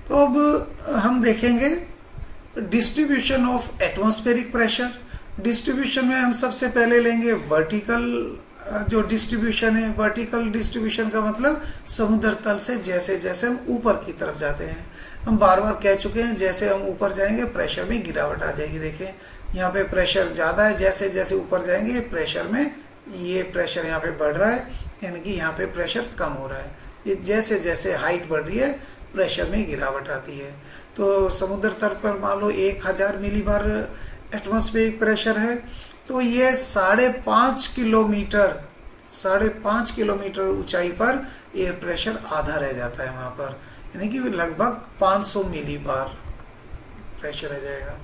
तो अब हम देखेंगे distribution of atmospheric pressure. Distribution में हम सबसे पहले लेंगे वर्टिकल जो डिस्ट्रीब्यूशन है। वर्टिकल डिस्ट्रीब्यूशन का मतलब समुद्र तल से जैसे जैसे हम ऊपर की तरफ जाते हैं, हम बार बार कह चुके हैं, जैसे हम ऊपर जाएंगे प्रेशर में गिरावट आ जाएगी। देखें यहाँ पे प्रेशर ज़्यादा है, जैसे जैसे ऊपर जाएंगे प्रेशर में ये प्रेशर यहाँ पे बढ़ रहा है, यानी कि यहाँ पे प्रेशर कम हो रहा है। ये जैसे जैसे हाइट बढ़ रही है प्रेशर में गिरावट आती है। तो समुद्र तल पर मान लो 1000 मिलीबार एटमॉस्फेरिक प्रेशर है, तो ये 5.5 किलोमीटर ऊंचाई पर एयर प्रेशर आधा रह जाता है वहाँ पर, यानी कि लगभग 500 मिलीबार प्रेशर रह जाएगा।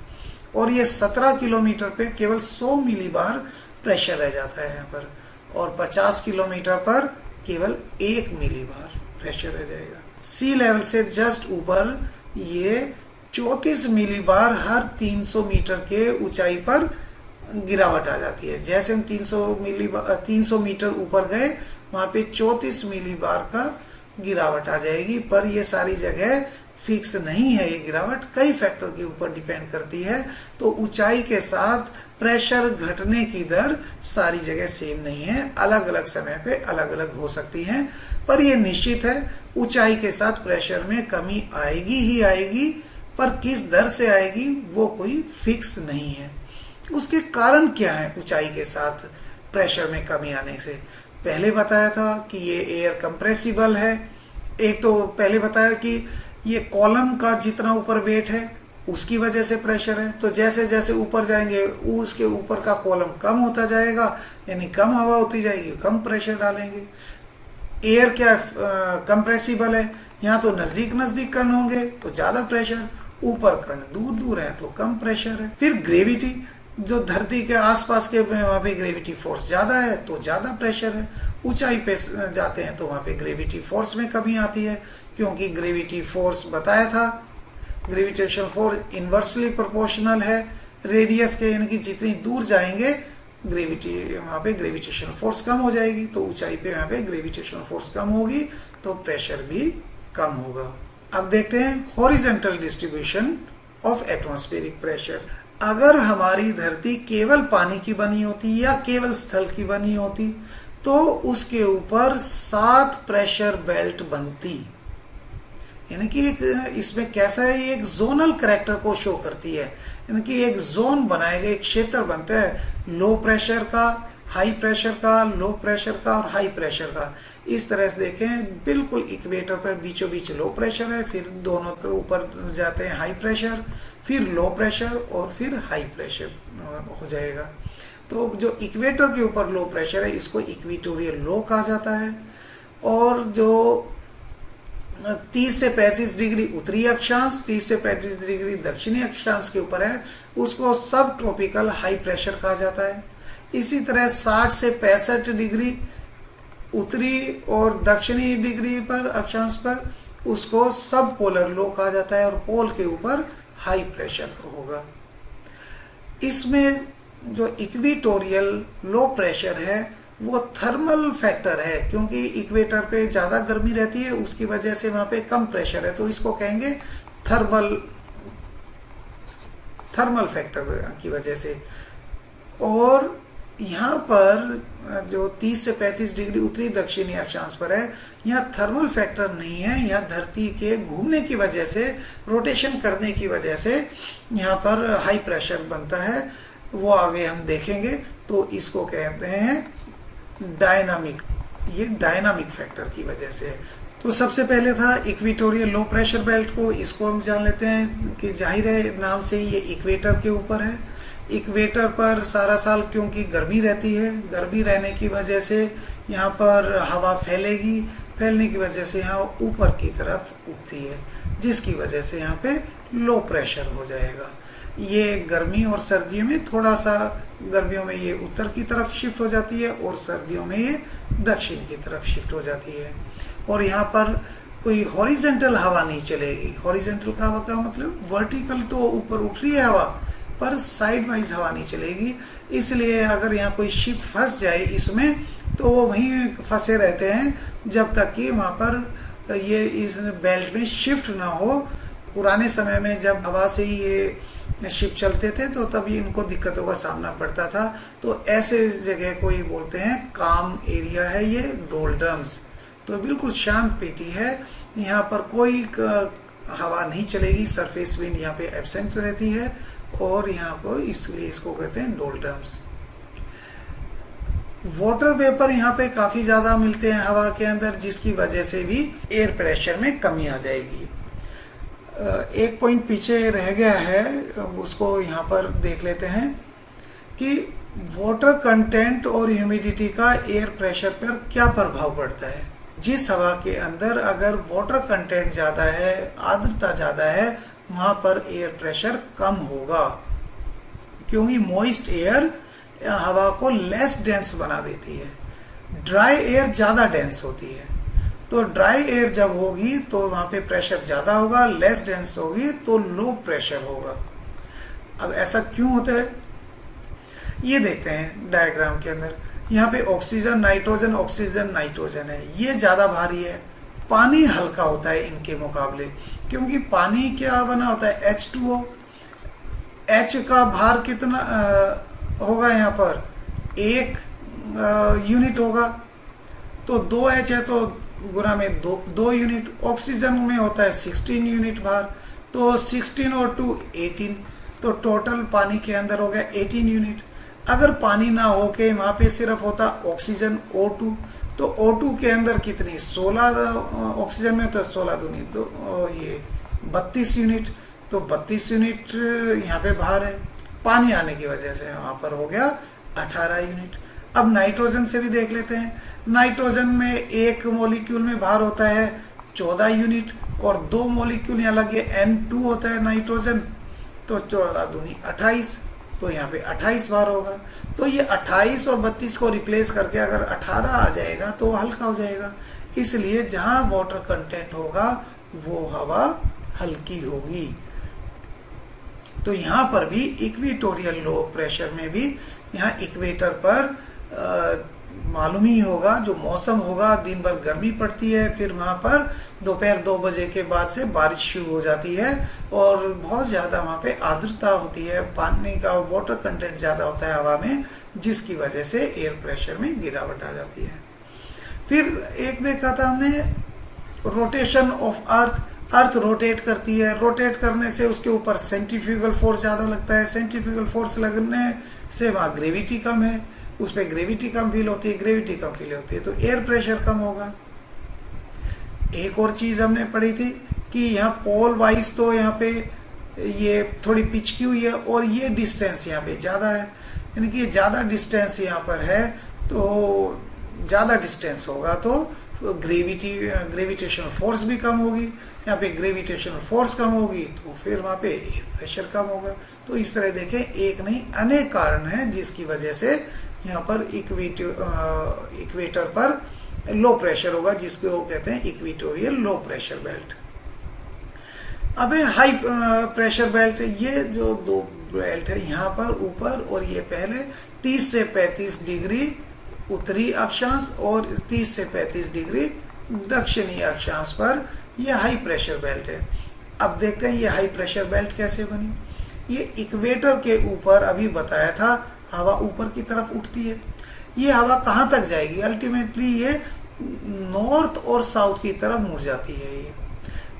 और ये 17 किलोमीटर पे केवल 100 मिलीबार प्रेशर रह जाता है यहाँ पर, और 50 किलोमीटर पर केवल 1 मिलीबार प्रेशर रह जाएगा। सी लेवल से जस्ट ऊपर ये 34 मिलीबार हर 300 मीटर के ऊंचाई पर गिरावट आ जाती है। जैसे हम 300 मीटर ऊपर गए वहाँ पे 34 मिलीबार का गिरावट आ जाएगी। पर ये सारी जगह फिक्स नहीं है, ये गिरावट कई फैक्टर के ऊपर डिपेंड करती है। तो ऊंचाई के साथ प्रेशर घटने की दर सारी जगह सेम नहीं है, अलग अलग समय पे अलग अलग हो सकती हैं। पर यह निश्चित है ऊंचाई के साथ प्रेशर में कमी आएगी ही आएगी, पर किस दर से आएगी वो कोई फिक्स नहीं है। उसके कारण क्या है ऊंचाई के साथ प्रेशर में कमी आने से? पहले बताया था कि ये एयर कंप्रेसिबल है। एक तो पहले बताया कि ये कॉलम का जितना ऊपर वेट है उसकी वजह से प्रेशर है, तो जैसे जैसे ऊपर जाएंगे उसके ऊपर का कॉलम कम होता जाएगा, यानी कम हवा होती जाएगी, कम प्रेशर डालेंगे। एयर क्या कंप्रेसिबल है, यहाँ तो नजदीक नजदीक कण होंगे तो ज्यादा प्रेशर, ऊपर कण दूर दूर है तो कम प्रेशर है। फिर ग्रेविटी, जो धरती के आसपास के वहाँ पे ग्रेविटी फोर्स ज्यादा है तो ज्यादा प्रेशर है। ऊंचाई पे जाते हैं तो वहाँ पे ग्रेविटी फोर्स में कमी आती है, क्योंकि ग्रेविटी फोर्स बताया था ग्रेविटेशन फोर्स इनवर्सली प्रोपोर्शनल है रेडियस के, यानी कि जितनी दूर जाएंगे वहाँ पे ग्रेविटेशन फोर्स कम हो जाएगी। तो ऊंचाई पे वहाँ पे ग्रेविटेशन फोर्स कम होगी तो प्रेशर भी कम होगा। अब देखते हैं horizontal distribution of atmospheric pressure. अगर हमारी धरती केवल पानी की बनी होती या केवल स्थल की बनी होती तो उसके ऊपर 7 प्रेशर बेल्ट बनती, यानी कि एक इसमें कैसा है, ये एक जोनल कैरेक्टर को शो करती है, यानी कि एक जोन बनाएगा, एक क्षेत्र बनता है लो प्रेशर का, हाई प्रेशर का, लो प्रेशर का और हाई प्रेशर का। इस तरह से देखें बिल्कुल इक्वेटर पर बीचों बीच लो प्रेशर है, फिर दोनों तरफ ऊपर जाते हैं हाई प्रेशर, फिर लो प्रेशर और फिर हाई प्रेशर हो जाएगा। तो जो इक्वेटर के ऊपर लो प्रेशर है इसको इक्वेटोरियल लो कहा जाता है, और जो 30 से 35 डिग्री उत्तरी अक्षांश, 30 से 35 डिग्री दक्षिणी अक्षांश के ऊपर है उसको सब ट्रॉपिकल हाई प्रेशर कहा जाता है। इसी तरह 60 से 65 डिग्री उत्तरी और दक्षिणी डिग्री पर अक्षांश पर उसको सब पोलर लो कहा जाता है, और पोल के ऊपर हाई प्रेशर होगा। इसमें जो इक्वेटोरियल लो प्रेशर है वो थर्मल फैक्टर है, क्योंकि इक्वेटर पे ज़्यादा गर्मी रहती है उसकी वजह से वहाँ पे कम प्रेशर है, तो इसको कहेंगे थर्मल फैक्टर की वजह से। और यहाँ पर जो 30 से 35 डिग्री उत्तरी दक्षिणी अक्षांश पर है यहाँ थर्मल फैक्टर नहीं है, यहाँ धरती के घूमने की वजह से, रोटेशन करने की वजह से यहाँ पर हाई प्रेशर बनता है, वो आगे हम देखेंगे। तो इसको कहते हैं डायनामिक, ये डायनामिक फैक्टर की वजह से है। तो सबसे पहले था इक्वेटोरियल लो प्रेशर बेल्ट को, इसको हम जान लेते हैं कि जाहिर है नाम से ही ये इक्वेटर के ऊपर है। इक्वेटर पर सारा साल क्योंकि गर्मी रहती है, गर्मी रहने की वजह से यहाँ पर हवा फैलेगी, फैलने की वजह से यहाँ ऊपर की तरफ उठती है, जिसकी वजह से यहाँ पे लो प्रेशर हो जाएगा। ये गर्मी और सर्दियों में थोड़ा सा, गर्मियों में ये उत्तर की तरफ शिफ्ट हो जाती है और सर्दियों में ये दक्षिण की तरफ शिफ्ट हो जाती है। और यहाँ पर कोई हॉरिजेंटल हवा नहीं चलेगी। हॉरिजेंटल का हवा का मतलब वर्टिकल तो ऊपर उठ रही है हवा, पर साइड वाइज हवा नहीं चलेगी। इसलिए अगर यहाँ कोई शिप फंस जाए इसमें तो वो वहीं फंसे रहते हैं जब तक कि वहाँ पर ये इस बेल्ट में शिफ्ट ना हो पुराने समय में जब हवा से ही ये शिप चलते थे तो तब इनको दिक्कतों का सामना पड़ता था। तो ऐसे जगह को ये बोलते हैं काम एरिया है ये डोल्ड्रम्स। तो बिल्कुल शांत पेटी है, यहाँ पर कोई हवा नहीं चलेगी, सरफेस विंड यहाँ पे एब्सेंट रहती है और यहाँ को इसलिए इसको कहते हैं डोल्ड्रम्स। वाटर वेपर यहाँ पे काफी ज्यादा मिलते हैं हवा के अंदर, जिसकी वजह से भी एयर प्रेशर में कमी आ जाएगी। एक पॉइंट पीछे रह गया है, उसको यहाँ पर देख लेते हैं कि वाटर कंटेंट और ह्यूमिडिटी का एयर प्रेशर पर क्या प्रभाव पड़ता है। जिस हवा के अंदर अगर वाटर कंटेंट ज्यादा है, आर्द्रता ज्यादा है, वहां पर एयर प्रेशर कम होगा, क्योंकि मॉइस्ट एयर हवा को लेस डेंस बना देती है, ड्राई एयर ज्यादा डेंस होती है। तो ड्राई एयर जब होगी तो वहां पे प्रेशर ज्यादा होगा, लेस डेंस होगी तो लो प्रेशर होगा। अब ऐसा क्यों होता है ये देखते हैं डायग्राम के अंदर। यहाँ पे ऑक्सीजन नाइट्रोजन, ऑक्सीजन नाइट्रोजन है, ये ज्यादा भारी है। पानी हल्का होता है इनके मुकाबले, क्योंकि पानी क्या बना होता है, H2O। H का भार कितना होगा, यहाँ पर 1 यूनिट होगा, तो 2H है तो गुना में 2 यूनिट। ऑक्सीजन में होता है 16 यूनिट भार, तो 16 और 2 18, तो टोटल पानी के अंदर हो गया 18 यूनिट। अगर पानी ना हो के वहां पे सिर्फ होता ऑक्सीजन O2, तो O2 के अंदर कितनी 16, ऑक्सीजन में तो 16 दूनी तो ये 32 यूनिट, तो 32 यूनिट यहाँ पे भार है। पानी आने की वजह से वहां पर हो गया 18 यूनिट। अब नाइट्रोजन से भी देख लेते हैं। नाइट्रोजन में एक मॉलिक्यूल में भार होता है 14 यूनिट और 2 मॉलिक्यूल यहाँ लगे N2 होता है नाइट्रोजन, तो 14 दूनी 28, तो यहाँ पे 28 भार होगा। तो ये 28 और 32 को रिप्लेस करके अगर 18 आ जाएगा तो हल्का हो जाएगा। इसलिए जहां वाटर कंटेंट होगा वो हवा हल्की होगी। तो यहाँ पर भी इक्वेटोरियल लो प्रेशर में भी यहाँ इक्वेटर पर मालूम ही होगा, जो मौसम होगा, दिन भर गर्मी पड़ती है, फिर वहाँ पर दोपहर 2 बजे के बाद से बारिश शुरू हो जाती है और बहुत ज़्यादा वहाँ पे आर्द्रता होती है, पानी का वाटर कंटेंट ज़्यादा होता है हवा में, जिसकी वजह से एयर प्रेशर में गिरावट आ जाती है। फिर एक देखा था हमने रोटेशन ऑफ अर्थ रोटेट करती है, रोटेट करने से उसके ऊपर सेंट्रीफ्यूगल फोर्स ज़्यादा लगता है, सेंट्रीफ्यूगल फोर्स लगने से वहाँ ग्रेविटी कम है, उस पर ग्रेविटी कम फील होती है, ग्रेविटी कम फील होती है तो एयर प्रेशर कम होगा। एक और चीज हमने पढ़ी थी कि यहाँ पोल वाइज तो यहाँ पे ये थोड़ी पिच की हुई है और ये डिस्टेंस यहाँ पे ज्यादा है, यानी कि ये ज्यादा डिस्टेंस यहाँ पर है, तो ज्यादा डिस्टेंस होगा तो ग्रेविटेशनल फोर्स भी कम होगी। यहाँ पे ग्रेविटेशनल फोर्स कम होगी तो फिर वहाँ पे एयर प्रेशर कम होगा। तो इस तरह देखें, एक नहीं अनेक कारण हैं जिसकी वजह से यहाँ पर इक्वेटर पर लो प्रेशर होगा, जिसको कहते हैं इक्वेटोरियल लो प्रेशर बेल्ट। अब हाई प्रेशर बेल्ट, ये जो 2 बेल्ट है यहाँ पर ऊपर और ये पहले 30 से 35 डिग्री उत्तरी अक्षांश और 30 से 35 डिग्री दक्षिणी अक्षांश पर यह हाई प्रेशर बेल्ट है। अब देखते हैं ये हाई प्रेशर बेल्ट कैसे बनी। ये इक्वेटर के ऊपर अभी बताया था हवा ऊपर की तरफ उठती है। ये हवा कहाँ तक जाएगी, अल्टीमेटली ये नॉर्थ और साउथ की तरफ मुड़ जाती है। ये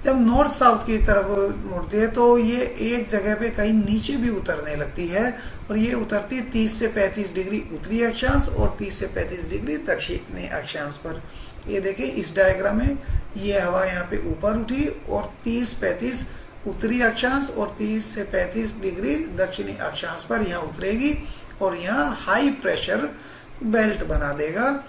जब नॉर्थ साउथ की तरफ मुड़ती है तो ये एक जगह पे कहीं नीचे भी उतरने लगती है और ये उतरती है 30 से 35 डिग्री उत्तरी अक्षांश और 30 से 35 डिग्री दक्षिणी अक्षांश पर। ये देखें इस डायग्राम में ये हवा यहाँ पे ऊपर उठी और 30-35 उत्तरी अक्षांश और 30 से 35 डिग्री दक्षिणी अक्षांश पर यहाँ उतरेगी और यहाँ हाई प्रेशर बेल्ट बना देगा,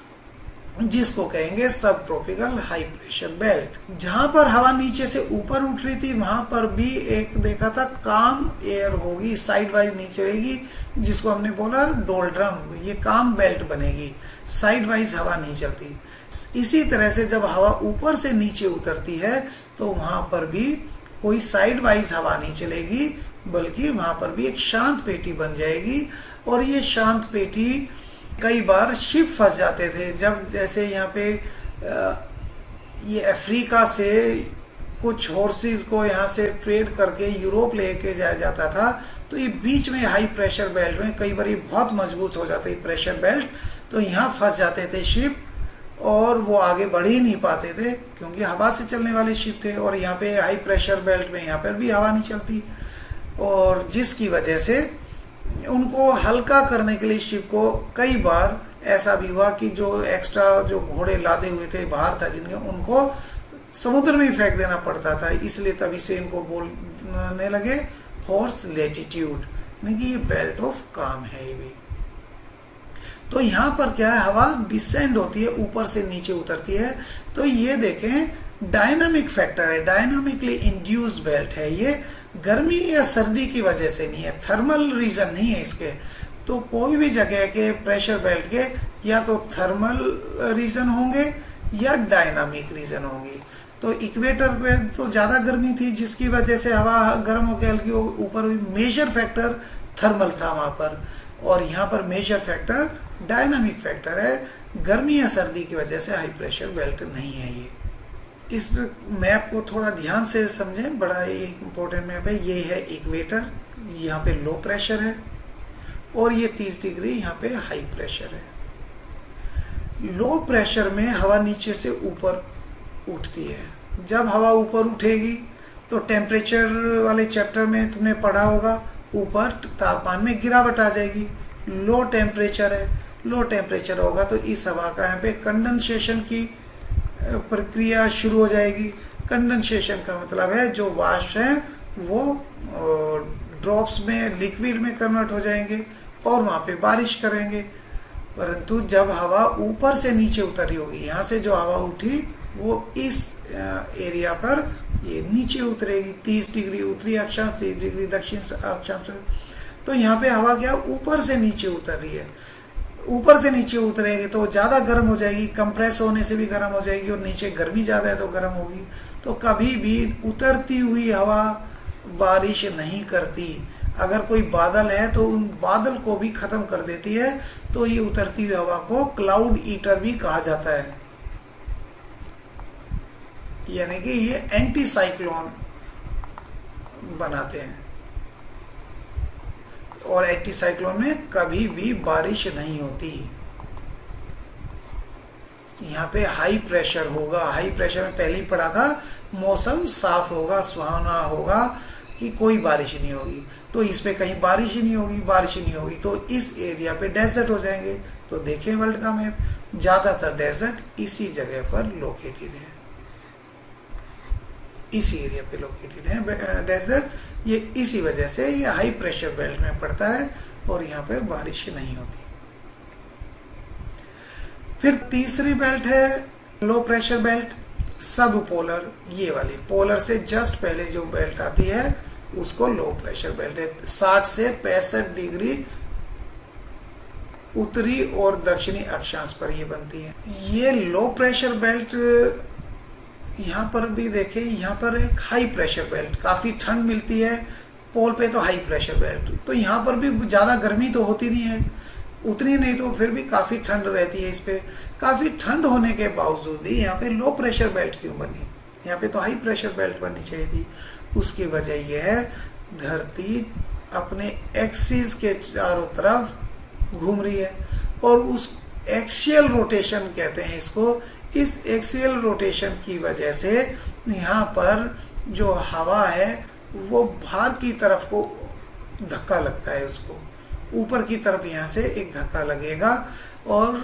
जिसको कहेंगे सब ट्रॉपिकल हाई प्रेशर बेल्ट। जहां पर हवा नीचे से ऊपर उठ रही थी वहां पर भी एक देखा था काम एयर होगी, साइड वाइज नीचे रहेगी, जिसको हमने बोला डोल्ड्रम। ये काम बेल्ट बनेगी, साइड वाइज हवा नहीं चलती। इसी तरह से जब हवा ऊपर से नीचे उतरती है तो वहां पर भी कोई साइड वाइज हवा नहीं चलेगी, बल्कि वहां पर भी एक शांत पेटी बन जाएगी। और ये शांत पेटी कई बार शिप फंस जाते थे, जब जैसे यहाँ पे ये अफ्रीका से कुछ हॉर्सेस को यहाँ से ट्रेड करके यूरोप लेके जाया जाता था, तो ये बीच में हाई प्रेशर बेल्ट में कई बार बहुत मजबूत हो जाता है प्रेशर बेल्ट, तो यहाँ फंस जाते थे शिप और वो आगे बढ़ ही नहीं पाते थे क्योंकि हवा से चलने वाले शिप थे, और यहाँ पे हाई प्रेशर बेल्ट में यहाँ पर भी हवा नहीं चलती, और जिसकी वजह से उनको हल्का करने के लिए शिप को कई बार ऐसा भी हुआ कि जो एक्स्ट्रा जो घोड़े लादे हुए थे बाहर था जिनके, उनको समुद्र में ही फेंक देना पड़ता था। इसलिए तभी से इनको बोलने लगे हॉर्स लैटिट्यूड, यानी कि ये बेल्ट ऑफ काम है ये भी। तो यहाँ पर क्या है, हवा डिसेंड होती है, ऊपर से नीचे उतरती है। तो ये देखें डायनामिक फैक्टर है, डायनामिकली इंड्यूस बेल्ट है ये, गर्मी या सर्दी की वजह से नहीं है, थर्मल रीजन नहीं है इसके। तो कोई भी जगह के प्रेशर बेल्ट के या तो थर्मल रीजन होंगे या डायनामिक रीजन होंगी। तो इक्वेटर पे तो ज़्यादा गर्मी थी जिसकी वजह से हवा गर्म होकर हल्की ऊपर हुई, मेजर फैक्टर थर्मल था वहाँ पर, और यहाँ पर मेजर फैक्टर डायनामिक फैक्टर है, गर्मी या सर्दी की वजह से हाई प्रेशर बेल्ट नहीं है ये। इस मैप को थोड़ा ध्यान से समझें, बड़ा ही इम्पोर्टेंट मैप है। ये है इक्वेटर, यहाँ पे लो प्रेशर है, और ये 30 डिग्री यहाँ पे हाई प्रेशर है। लो प्रेशर में हवा नीचे से ऊपर उठती है। जब हवा ऊपर उठेगी तो टेम्परेचर वाले चैप्टर में तुमने पढ़ा होगा, ऊपर तापमान में गिरावट आ जाएगी, लो टेम्परेचर है, लो टेम्परेचर होगा तो इस हवा का यहाँ पे कंडेंसेशन की प्रक्रिया शुरू हो जाएगी। कंडेंसेशन का मतलब है जो वाष्प है वो ड्रॉप्स में, लिक्विड में कन्वर्ट हो जाएंगे और वहाँ पे बारिश करेंगे। परंतु जब हवा ऊपर से नीचे उतरी होगी, यहाँ से जो हवा उठी वो इस एरिया पर ये नीचे उतरेगी, 30 डिग्री उत्तरी अक्षांश, 30 डिग्री दक्षिण अक्षांश। तो यहाँ पे हवा क्या ऊपर से नीचे उतर रही है, ऊपर से नीचे उतरेगी तो ज़्यादा गर्म हो जाएगी, कंप्रेस होने से भी गर्म हो जाएगी, और नीचे गर्मी ज़्यादा है तो गर्म होगी। तो कभी भी उतरती हुई हवा बारिश नहीं करती। अगर कोई बादल है तो उन बादल को भी ख़त्म कर देती है। तो ये उतरती हुई हवा को क्लाउड ईटर भी कहा जाता है, यानी कि ये एंटी साइक्लोन बनाते हैं, और एंटी साइक्लोन में कभी भी बारिश नहीं होती। यहाँ पे हाई प्रेशर होगा, हाई प्रेशर में पहले ही पढ़ा था, मौसम साफ होगा, सुहावना होगा कि कोई बारिश नहीं होगी। तो इस पे कहीं बारिश ही नहीं होगी, बारिश ही नहीं होगी तो इस एरिया पे डेजर्ट हो जाएंगे। तो देखें वर्ल्ड का मैप, ज़्यादातर डेजर्ट इसी जगह पर लोकेटेड है, इसी एरिया पे लोकेटेड है डेजर्ट। ये इसी वजह से ये हाई प्रेशर बेल्ट में पड़ता है और यहाँ पे बारिश नहीं होती। फिर तीसरी बेल्ट है लो प्रेशर बेल्ट, सब पोलर। ये वाली पोलर से जस्ट पहले जो बेल्ट आती है उसको लो प्रेशर बेल्ट है। 60 से 65 डिग्री उत्तरी और दक्षिणी अक्षांश पर ये बनती है। ये लो प्रेशर बेल्ट यहाँ पर भी देखें, यहाँ पर एक हाई प्रेशर बेल्ट, काफ़ी ठंड मिलती है पोल पे, तो हाई प्रेशर बेल्ट। तो यहाँ पर भी ज़्यादा गर्मी तो होती नहीं है, उतनी नहीं, तो फिर भी काफ़ी ठंड रहती है इस पे। काफ़ी ठंड होने के बावजूद भी यहाँ पे लो प्रेशर बेल्ट क्यों बनी? यहाँ पे तो हाई प्रेशर बेल्ट बननी चाहिए थी। उसकी वजह यह है, धरती अपने एक्सिस के चारों तरफ घूम रही है, और उस एक्सियल रोटेशन कहते हैं इसको। इस एक्सियल रोटेशन की वजह से यहाँ पर जो हवा है वो बाहर की तरफ को धक्का लगता है, उसको ऊपर की तरफ यहाँ से एक धक्का लगेगा। और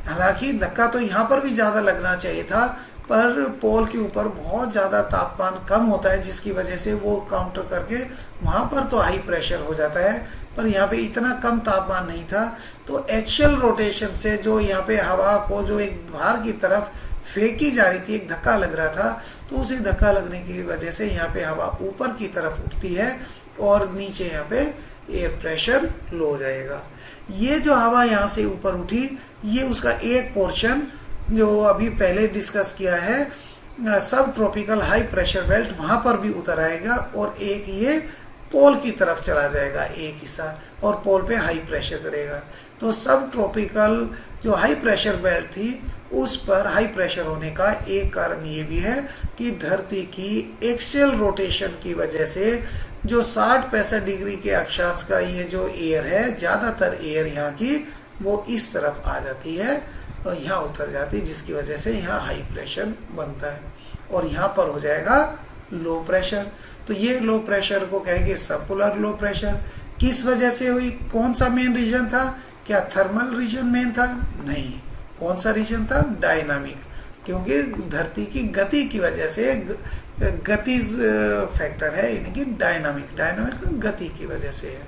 हालांकि धक्का तो यहाँ पर भी ज़्यादा लगना चाहिए था, पर पोल के ऊपर बहुत ज़्यादा तापमान कम होता है, जिसकी वजह से वो काउंटर करके वहाँ पर तो हाई प्रेशर हो जाता है, पर यहाँ पे इतना कम तापमान नहीं था। तो एक्सियल रोटेशन से जो यहाँ पे हवा को जो एक बाहर की तरफ फेंकी जा रही थी, एक धक्का लग रहा था, तो उसे धक्का लगने की वजह से यहाँ पे हवा ऊपर की तरफ उठती है और नीचे यहाँ पे एयर प्रेशर लो हो जाएगा। ये जो हवा यहाँ से ऊपर उठी, ये उसका एक पोर्शन जो अभी पहले डिस्कस किया है सब ट्रॉपिकल हाई प्रेशर बेल्ट, वहाँ पर भी उतर आएगा, और एक ये पोल की तरफ चला जाएगा एक हिस्सा, और पोल पे हाई प्रेशर करेगा। तो सब ट्रॉपिकल जो हाई प्रेशर बेल्ट थी उस पर हाई प्रेशर होने का एक कारण ये भी है कि धरती की एक्सियल रोटेशन की वजह से जो 60-65 डिग्री के अक्षांश का ये जो एयर है, ज़्यादातर एयर यहाँ की वो इस तरफ आ जाती है और यहाँ उतर जाती है, जिसकी वजह से यहाँ हाई प्रेशर बनता है और यहाँ पर हो जाएगा लो प्रेशर। तो ये लो प्रेशर को कहेंगे सबपोलर लो प्रेशर। किस वजह से हुई? कौन सा मेन रीजन था? क्या थर्मल रीजन मेन था? नहीं। कौन सा रीजन था? डायनामिक, क्योंकि धरती की गति की वजह से, गतिज फैक्टर है, यानी कि डायनामिक गति की वजह से है।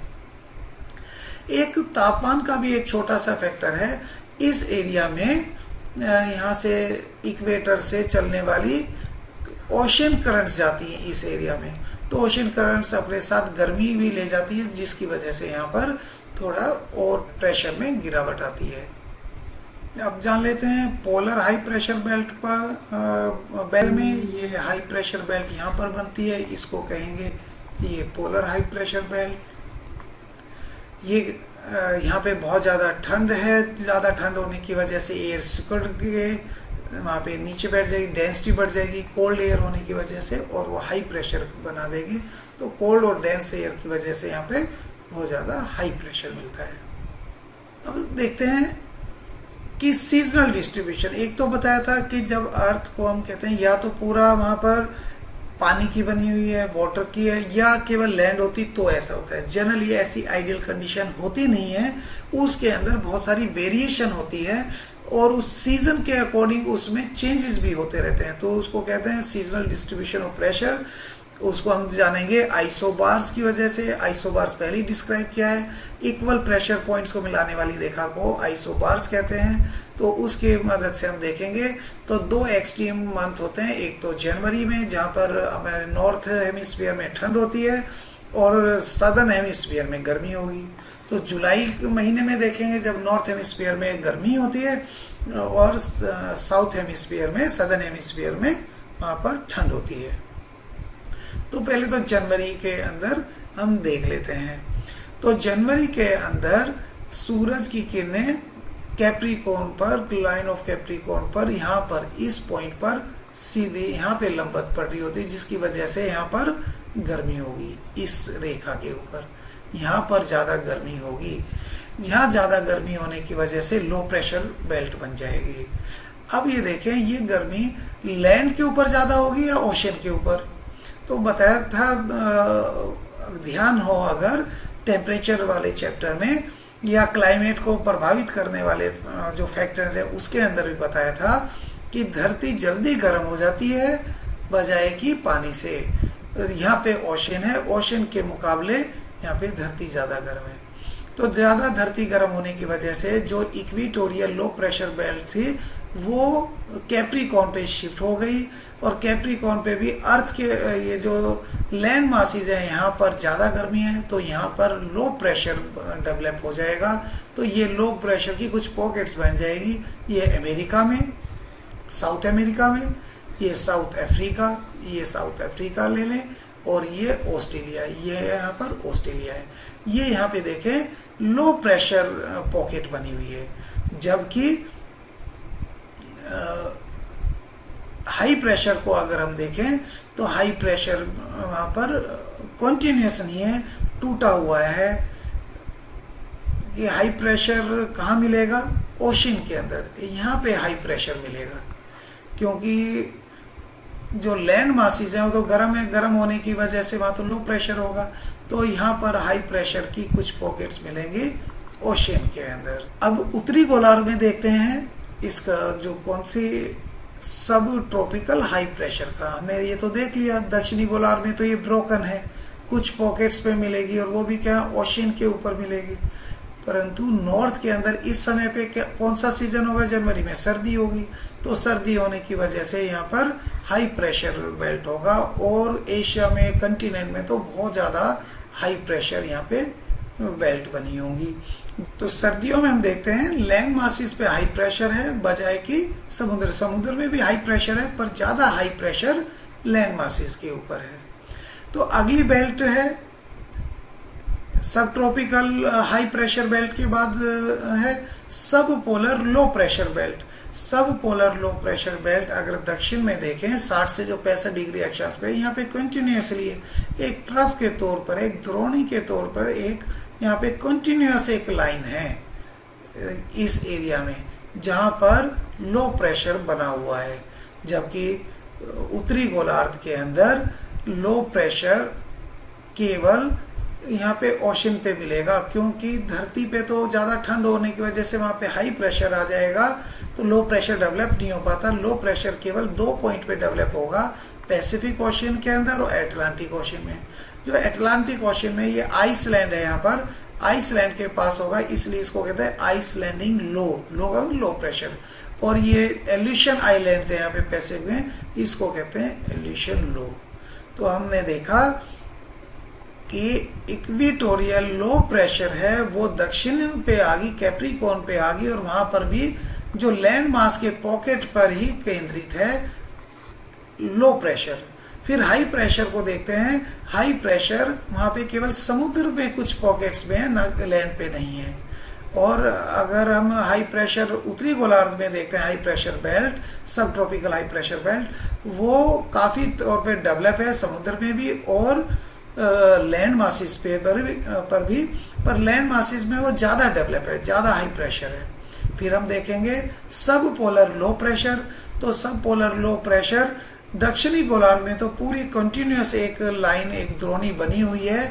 एक तापमान का भी एक छोटा सा फैक्टर है। इस एरिया में यहाँ से इक्वेटर से चलने वाली ओशन करंट्स जाती हैं इस एरिया में, तो ओशन करंट्स अपने साथ गर्मी भी ले जाती है, जिसकी वजह से यहाँ पर थोड़ा और प्रेशर में गिरावट आती है। अब जान लेते हैं पोलर हाई प्रेशर बेल्ट पर बेल्ट में ये हाई प्रेशर बेल्ट यहाँ पर बनती है, इसको कहेंगे ये पोलर हाई प्रेशर बेल्ट। ये यहाँ पे बहुत ज़्यादा ठंड है, ज़्यादा ठंड होने की वजह से एयर सिकुड़ के वहाँ पे नीचे बैठ जाएगी, डेंसिटी बढ़ जाएगी कोल्ड एयर होने की वजह से, और वो हाई प्रेशर बना देगी। तो कोल्ड और डेंस एयर की वजह से यहाँ पे बहुत ज़्यादा हाई प्रेशर मिलता है। अब देखते हैं कि सीजनल डिस्ट्रीब्यूशन। एक तो बताया था कि जब अर्थ को हम कहते हैं या तो पूरा वहाँ पर पानी की बनी हुई है, वाटर की है, या केवल लैंड होती तो ऐसा होता है। जनरली ऐसी आइडियल कंडीशन होती नहीं है, उसके अंदर बहुत सारी वेरिएशन होती है और उस सीजन के अकॉर्डिंग उसमें चेंजेस भी होते रहते हैं, तो उसको कहते हैं सीजनल डिस्ट्रीब्यूशन ऑफ प्रेशर। उसको हम जानेंगे आइसोबार्स की वजह से। आइसोबार्स पहले ही डिस्क्राइब किया है। इक्वल प्रेशर पॉइंट्स को मिलाने वाली रेखा को आइसोबार्स कहते हैं, तो उसके मदद से हम देखेंगे। तो दो एक्सट्रीम मंथ होते हैं, एक तो जनवरी में जहाँ पर हमारे नॉर्थ हेमिस्फीयर में ठंड होती है और सदर्न हेमिस्फीयर में गर्मी होगी। तो जुलाई के महीने में देखेंगे जब नॉर्थ हेमिस्फीयर में गर्मी होती है और साउथ हेमिस्फीयर में, सदर्न हेमिस्फीयर में वहाँ पर ठंड होती है। तो पहले तो जनवरी के अंदर हम देख लेते हैं। तो जनवरी के अंदर सूरज की किरणें कैप्रिकॉर्न पर, लाइन ऑफ कैप्रिकॉर्न पर, यहाँ पर इस पॉइंट पर सीधे यहाँ पे लंबवत पड़ रही होती है, जिसकी वजह से यहाँ पर गर्मी होगी। इस रेखा के ऊपर यहाँ पर ज़्यादा गर्मी होगी। यहाँ ज़्यादा गर्मी होने की वजह से लो प्रेशर बेल्ट बन जाएगी। अब ये देखें, ये गर्मी लैंड के ऊपर ज़्यादा होगी या ओशन के ऊपर? तो बताया था, ध्यान हो अगर टेम्परेचर वाले चैप्टर में या क्लाइमेट को प्रभावित करने वाले जो फैक्टर्स है उसके अंदर भी बताया था कि धरती जल्दी गर्म हो जाती है बजाय कि पानी से। यहाँ पे ओशन है, ओशन के मुकाबले यहाँ पे धरती ज़्यादा गर्म है। तो ज़्यादा धरती गर्म होने की वजह से जो इक्वेटोरियल लो प्रेशर बेल्ट थी वो कैप्रिकॉर्न पे शिफ्ट हो गई, और कैप्रिकॉर्न पे भी अर्थ के ये जो लैंड मासीज है यहाँ पर ज़्यादा गर्मी है, तो यहाँ पर लो प्रेशर डेवलप हो जाएगा। तो ये लो प्रेशर की कुछ पॉकेट्स बन जाएगी। ये अमेरिका में, साउथ अमेरिका में, ये साउथ अफ्रीका, ये साउथ अफ्रीका ले लें, और ये ऑस्ट्रेलिया, ये यहाँ पर ऑस्ट्रेलिया है। ये यहाँ पे देखें लो प्रेशर पॉकेट बनी हुई है, जबकि हाई प्रेशर को अगर हम देखें तो हाई प्रेशर वहाँ पर कॉन्टिन्यूस नहीं है, टूटा हुआ है। ये हाई प्रेशर कहाँ मिलेगा? ओशन के अंदर। यहाँ पे हाई प्रेशर मिलेगा क्योंकि जो लैंड मासीज हैं वो तो गर्म है, गर्म होने की वजह से वहाँ तो लो प्रेशर होगा। तो यहाँ पर हाई प्रेशर की कुछ पॉकेट्स मिलेंगी ओशन के अंदर। अब उत्तरी गोलार्ध में देखते हैं इसका जो कौन सी सब ट्रॉपिकल हाई प्रेशर का। हमने ये तो देख लिया, दक्षिणी गोलार्ध में तो ये ब्रोकन है, कुछ पॉकेट्स पे मिलेगी और वो भी क्या ओशन के ऊपर मिलेगी। परंतु नॉर्थ के अंदर इस समय पे क्या कौन सा सीजन होगा? जनवरी में सर्दी होगी, तो सर्दी होने की वजह से यहाँ पर हाई प्रेशर बेल्ट होगा। और एशिया में, कंटिनेंट में तो बहुत ज़्यादा हाई प्रेशर यहाँ पे बेल्ट बनी होंगी। तो सर्दियों में हम देखते हैं लैंड मासिस पे हाई प्रेशर है बजाय कि समुद्र में भी हाई प्रेशर है, पर ज़्यादा हाई प्रेशर लैंड मासिस के ऊपर है। तो अगली बेल्ट है सब ट्रॉपिकल हाई प्रेशर बेल्ट के बाद है सब पोलर लो प्रेशर बेल्ट। सब पोलर लो प्रेशर बेल्ट अगर दक्षिण में देखें 60 से जो 65 डिग्री अक्षांश पे, यहाँ पे कंटिन्यूसली एक ट्रफ के तौर पर, एक द्रोणी के तौर पर एक यहाँ पे कंटिन्यूस एक लाइन है इस एरिया में जहाँ पर लो प्रेशर बना हुआ है, जबकि उत्तरी गोलार्ध के अंदर लो प्रेशर केवल यहाँ पे ओशन पे मिलेगा, क्योंकि धरती पे तो ज़्यादा ठंड होने की वजह से वहाँ पे हाई प्रेशर आ जाएगा, तो लो प्रेशर डेवलप नहीं हो पाता। लो प्रेशर केवल 2 पॉइंट पे डेवलप होगा, पैसिफिक ओशन के अंदर और एटलांटिक ओशन में। जो एटलांटिक ओशन में ये आइसलैंड है, यहाँ पर आइसलैंड के पास होगा, इसलिए इसको कहते हैं आइसलैंडिंग लो प्रेशर। और ये एल्यूशन आइलैंड्स है यहाँ पे पैसिफिक में, इसको कहते हैं एल्यूशन लो। तो हमने देखा कि इक्वेटोरियल लो प्रेशर है वो दक्षिण पे आ गई, कैप्रिकॉर्न पे आ गई, और वहां पर भी जो लैंड मास के पॉकेट पर ही केंद्रित है लो प्रेशर। फिर हाई प्रेशर को देखते हैं। हाई प्रेशर वहां पे केवल समुद्र में कुछ पॉकेट्स में है, ना लैंड पे नहीं है। और अगर हम हाई प्रेशर उत्तरी गोलार्ध में देखते हैं, हाई प्रेशर बेल्ट, सब ट्रॉपिकल हाई प्रेशर बेल्ट, वो काफ़ी तौर पे डेवलप है समुद्र में भी और लैंड मासिस पे पर भी, पर लैंड मासिस में वो ज़्यादा डेवलप है, ज़्यादा हाई प्रेशर है। फिर हम देखेंगे सब पोलर लो प्रेशर। तो सब पोलर लो प्रेशर दक्षिणी गोलार्ध में तो पूरी कंटिन्यूस एक लाइन, एक द्रोणी बनी हुई है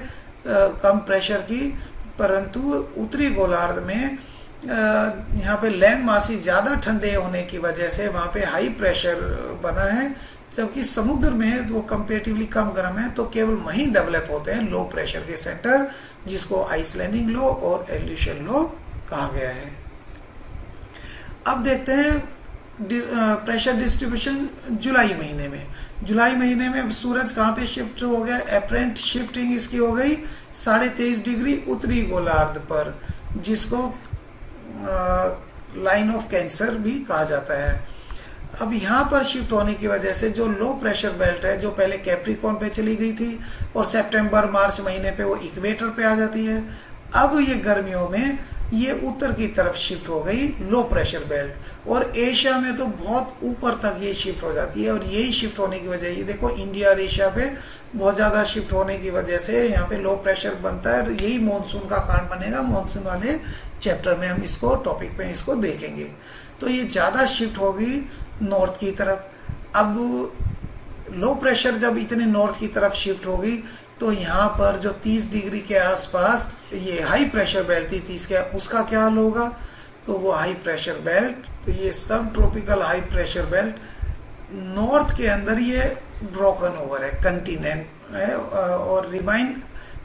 कम प्रेशर की, परंतु उत्तरी गोलार्ध में यहाँ पे लैंड मासी ज़्यादा ठंडे होने की वजह से वहाँ पे हाई प्रेशर बना है, जबकि समुद्र में वो कंपेरेटिवली कम गर्म है, तो केवल वहीं डेवलप होते हैं लो प्रेशर के सेंटर, जिसको आइसलैंडिंग लो और एल्यूशन लो कहा गया है। अब देखते हैं प्रेशर डिस्ट्रीब्यूशन जुलाई महीने में। जुलाई महीने में अब सूरज कहाँ पे शिफ्ट हो गया, एपरेंट शिफ्टिंग इसकी हो गई 23.5 डिग्री उत्तरी गोलार्ध पर, जिसको लाइन ऑफ कैंसर भी कहा जाता है। अब यहाँ पर शिफ्ट होने की वजह से जो लो प्रेशर बेल्ट है, जो पहले कैप्रिकॉर्न पे चली गई थी और सितंबर मार्च महीने पे वो इक्वेटर पे आ जाती है, अब ये गर्मियों में ये उत्तर की तरफ शिफ्ट हो गई लो प्रेशर बेल्ट, और एशिया में तो बहुत ऊपर तक ये शिफ्ट हो जाती है। और यही शिफ्ट होने की वजह, ये देखो इंडिया और एशिया पे बहुत ज़्यादा शिफ्ट होने की वजह से यहाँ पे लो प्रेशर बनता है, और यही मानसून का कारण बनेगा। मानसून वाले चैप्टर में हम इसको टॉपिक पे इसको देखेंगे। तो ये ज़्यादा शिफ्ट होगी नॉर्थ की तरफ। अब लो प्रेशर जब इतने नॉर्थ की तरफ शिफ्ट होगी, तो यहाँ पर जो 30 डिग्री के आसपास ये हाई प्रेशर बेल्ट थी 30 के, उसका क्या हाल होगा, तो वो हाई प्रेशर बेल्ट, तो ये सब tropical high pressure belt north के अंदर ये ब्रोकन ओवर है, कंटिनेंट है, और रिमाइन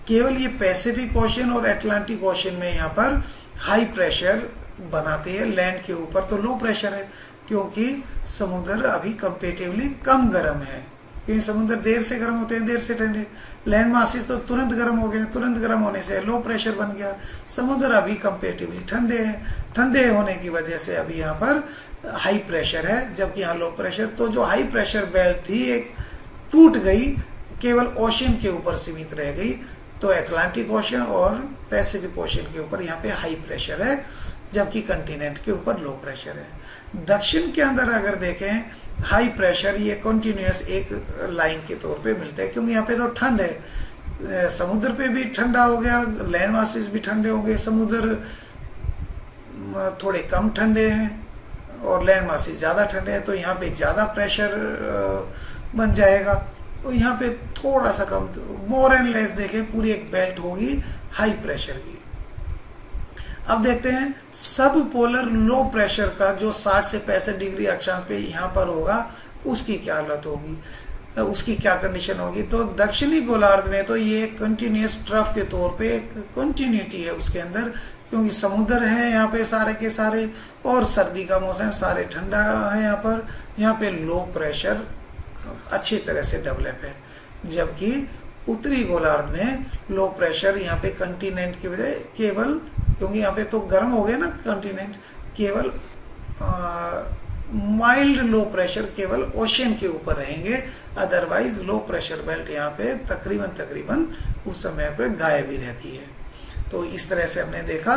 केवल ये पैसिफिक ओशन और एटलांटिक ओशन में यहाँ पर हाई प्रेशर बनाते हैं लैंड के ऊपर, तो लो प्रेशर है, क्योंकि समुद्र अभी कंपेरेटिवली कम गर्म है, क्योंकि समुद्र देर से गर्म होते हैं, देर से ठंडे। लैंड मासिस तो तुरंत गर्म हो गए, तुरंत गर्म होने से लो प्रेशर बन गया। समुद्र अभी कंपेरेटिवली ठंडे हैं, ठंडे होने की वजह से अभी यहाँ पर हाई प्रेशर है, जबकि यहाँ लो प्रेशर। तो जो हाई प्रेशर बेल्ट थी एक टूट गई, केवल ओशन के ऊपर सीमित रह गई, तो एटलांटिक ओशन और पैसिफिक ओशन के ऊपर यहाँ पे हाई प्रेशर है, जबकि कंटिनेंट के ऊपर लो प्रेशर है। दक्षिण के अंदर अगर देखें हाई प्रेशर ये कंटिन्यूस एक लाइन के तौर पे मिलता है, क्योंकि यहाँ पे तो ठंड है, समुद्र पे भी ठंडा हो गया, लैंड मासेस भी ठंडे हो गए, समुद्र थोड़े कम ठंडे हैं और लैंड मासेस ज़्यादा ठंडे हैं, तो यहाँ पे ज़्यादा प्रेशर बन जाएगा। तो यहाँ पे थोड़ा सा कम, मोर एंड लेस देखें पूरी एक बेल्ट होगी हाई प्रेशर की। अब देखते हैं सब पोलर लो प्रेशर का जो 60 से 65 डिग्री अक्षांश पे यहाँ पर होगा, उसकी क्या हालत होगी, उसकी क्या कंडीशन होगी। तो दक्षिणी गोलार्ध में तो ये कंटिन्यूस ट्रफ के तौर पे एक कंटिन्यूटी है उसके अंदर, क्योंकि समुद्र है यहाँ पे सारे के सारे, और सर्दी का मौसम, सारे ठंडा है यहाँ पर। यहाँ पे लो प्रेशर अच्छी तरह से डेवलप है, जबकि उत्तरी गोलार्ध में लो प्रेशर यहाँ पे कंटिनेंट की वजह केवल, क्योंकि यहाँ पे तो गर्म हो गया ना कंटिनेंट, केवल माइल्ड लो प्रेशर केवल ओशन के ऊपर रहेंगे, अदरवाइज लो प्रेशर बेल्ट यहाँ पे तकरीबन उस समय पर गायब ही रहती है। तो इस तरह से हमने देखा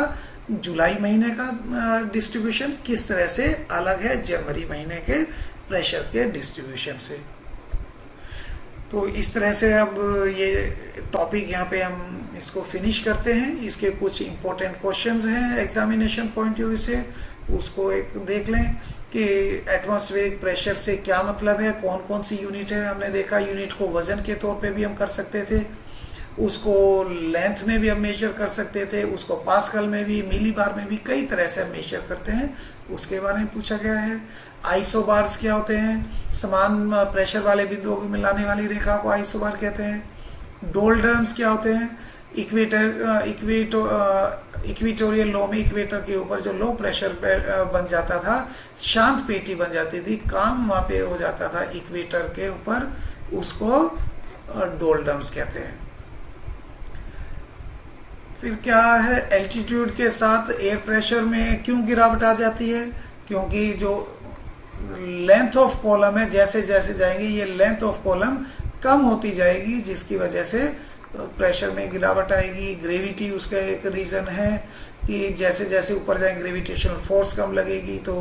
जुलाई महीने का डिस्ट्रीब्यूशन किस तरह से अलग है जनवरी महीने के प्रेशर के डिस्ट्रीब्यूशन से। तो इस तरह से अब ये टॉपिक यहाँ पे हम इसको फिनिश करते हैं। इसके कुछ इंपॉर्टेंट क्वेश्चंस हैं एग्जामिनेशन पॉइंट ऑफ व्यू से, उसको एक देख लें कि एटमॉस्फेरिक प्रेशर से क्या मतलब है, कौन कौन सी यूनिट है। हमने देखा यूनिट को वजन के तौर पे भी हम कर सकते थे, उसको लेंथ में भी हम मेजर कर सकते थे, उसको पास्कल में भी, मिलीबार में भी, कई तरह से हम मेजर करते हैं, उसके बारे में पूछा गया है। आइसोबार्स क्या होते हैं, समान प्रेशर वाले बिंदुओं को मिलाने वाली रेखा को आइसोबार कहते हैं। डोलड्रम्स क्या होते हैं, इक्वेटोरियल लो में इक्वेटर के ऊपर जो लो प्रेशर बन जाता था, शांत पेटी बन जाती थी, काम वहाँ पे हो जाता था इक्वेटर के ऊपर, उसको डोलड्रम्स कहते हैं। फिर क्या है, एल्टीट्यूड के साथ एयर प्रेशर में क्यों गिरावट आ जाती है, क्योंकि जो लेंथ ऑफ कॉलम है जैसे जैसे जाएंगे ये लेंथ ऑफ कॉलम कम होती जाएगी, जिसकी वजह से प्रेशर में गिरावट आएगी। ग्रेविटी उसका एक रीज़न है कि जैसे जैसे ऊपर जाएंगे ग्रेविटेशनल फोर्स कम लगेगी तो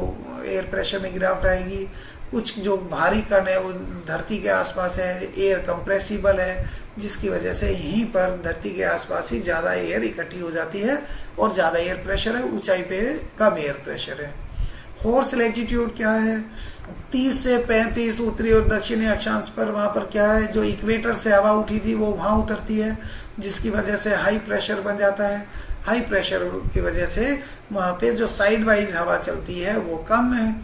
एयर प्रेशर में गिरावट आएगी। कुछ जो भारी कण है वो धरती के आसपास है, एयर कंप्रेसिबल है, जिसकी वजह से यहीं पर धरती के आसपास ही ज़्यादा एयर इकट्ठी हो जाती है और ज़्यादा एयर प्रेशर है, ऊंचाई पे कम एयर प्रेशर है। हॉर्स लैटिट्यूड क्या है, 30 से 35 उत्तरी और दक्षिणी अक्षांश पर, वहाँ पर क्या है, जो इक्वेटर से हवा उठी थी वो वहाँ उतरती है, जिसकी वजह से हाई प्रेशर बन जाता है। हाई प्रेशर की वजह से वहाँ पे जो साइड वाइज हवा चलती है वो कम है,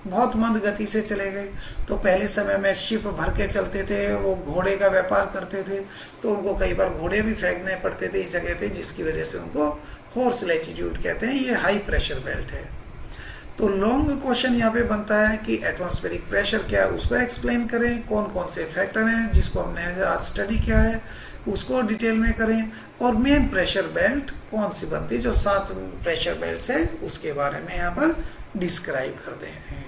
बहुत मंद गति से चले गए। तो पहले समय में शिप भर के चलते थे, वो घोड़े का व्यापार करते थे, तो उनको कई बार घोड़े भी फेंकने पड़ते थे इस जगह पे, जिसकी वजह से उनको हॉर्स लैटिट्यूड कहते हैं। ये हाई प्रेशर बेल्ट है। तो लॉन्ग क्वेश्चन यहाँ पे बनता है कि एटमॉस्फेरिक प्रेशर क्या है उसको एक्सप्लेन करें, कौन कौन से फैक्टर हैं जिसको हमने आज स्टडी किया है उसको डिटेल में करें, और मेन प्रेशर बेल्ट कौन सी बनती है, जो 7 प्रेशर बेल्ट है उसके बारे में यहाँ पर डिस्क्राइब कर दें।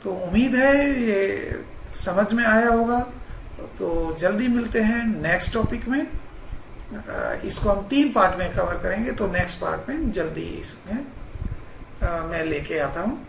तो उम्मीद है ये समझ में आया होगा। तो जल्दी मिलते हैं नेक्स्ट टॉपिक में। इसको हम 3 पार्ट में कवर करेंगे, तो नेक्स्ट पार्ट में जल्दी इसमें मैं लेके आता हूँ।